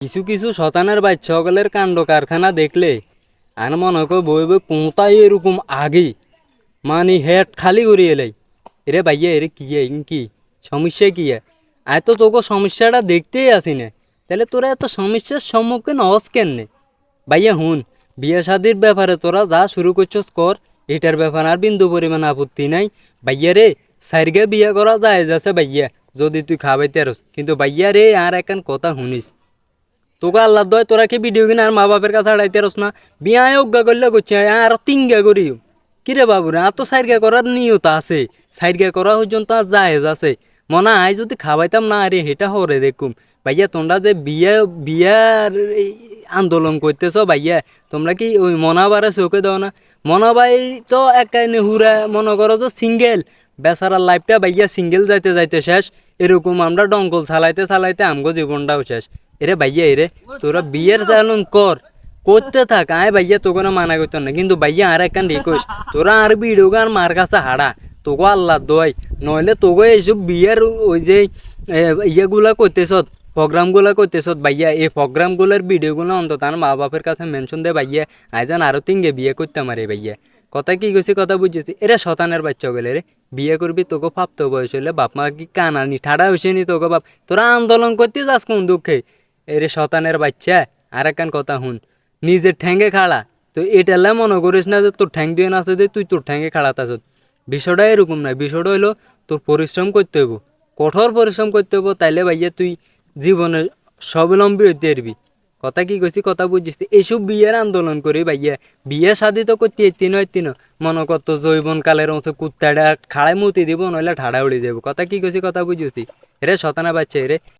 কিছু কিছু শতানের বাচ্চা সকলের কাণ্ড কারখানা দেখলে আর মনে কর বই বই কোথায় এরকম আগে মানে হেড খালি করিয়ে এলাই। এরে ভাইয়া এরে কি কি সমস্যা কি আয় তো তোকে সমস্যাটা দেখতেই আসি না, তাহলে তোরা এত সমস্যার সম্মুখীন হস কেন? ভাইয়া হুন, বিয়ে শাদির ব্যাপারে তোরা যা শুরু করছস কর, এটার ব্যাপারে আর বিন্দু পরিমাণ আপত্তি নাই। ভাইয়া রে, সাইরগে বিয়ে করা যায় যাচ্ছে ভাইয়া, যদি তুই খাবাইতে আরস, কিন্তু ভাইয়া রে আর একখান কথা শুনিস, তোকে আল্লাহ দয় তোরা কি ভিডিও কিনে আর মা বাপের কাছে হারাইতে রস না? বিয়ায় অজ্ঞা করলে করছে আর তিনগা করি কিরে বাবুরে, আর তো সাইরগা করার নিয়ত আছে, সাইরগা করা পর্যন্ত আর জায়েজ আছে। মনে আয় যদি খাওয়াইতাম না আরে হেটা হরে দেখুম। ভাইয়া তোমরা যে বিয়ার আন্দোলন করতেছ ভাইয়া, তোমরা কি ওই মনাবারে চোখে দাও না? মনাবাই তো একাই নেহুরা মনে করো তো সিঙ্গেল, বেচারার লাইফটা ভাইয়া সিঙ্গেল যাইতে যাইতে শেষ। এরকম আমরা ডঙ্কল চালাইতে চালাইতে আমগো জীবনটাও শেষ। এরে ভাইয়া এরে, তোরা বিয়ের চালন কর, করতে থাক, আয় ভাইয়া তোকে না মানা করতো না, কিন্তু ভাইয়া আর একখান রিকোয়েস্ট, তোরা আর ভিডিও আর মার কাছে হারা, তোকে আল্লাহ দোয়, নইলে তোকে এইসব বিয়ের ওই যে ইয়েগুলা করতেছ, প্রোগ্রামগুলো করতেছ ভাইয়া, এই প্রোগ্রামগুলোর ভিডিওগুলো অন্তত আর মা বাপের কাছে মেনশন দে ভাইয়া, আইজান আরো তিনগে বিয়ে করতে মারে ভাইয়া। কথা কি কইছি, কথা বুঝেছি। এরা শতানের বাচ্চা গেলে রে, বিয়ে করবি তোকে প্রাপ্ত বয়স হলে বাপ মা কি কানানি ঠাড়া হয়েছে নি তোকে বাপ? তোরা আন্দোলন করতে যাস কোন দুঃখে? এরে শতানের বাচ্চা, আর একখান কথা হুন, নিজের ঠ্যাঙ্গে খাড়া, তো এটালে মনে করিস না যে তোর ঠ্যাং দিয়ে নাচে যে তুই তোর ঠ্যাঙ্গে খাড়াতে। বিষয়টা এরকম নয়, বিষয়টা হইলো তোর পরিশ্রম করতে হইব, কঠোর পরিশ্রম করতে হইব, তাইলে ভাইয়া তুই জীবনে স্বাবলম্বী হইতে পারবি। কথা কি কইছি, কথা বুঝছিস? এইসব বিয়ের আন্দোলন করি ভাইয়া, বিয়ে শাদি তো করতে এতিন মনে করতো জৈবন কালের মতো কুত্তাটা খাড়ায় মুতি দিব, নইলে ঠাড়া উড়ি দেবো। কথা কি কইছি, কথা বুঝছি? এরে শতানা বাচ্চা এরে।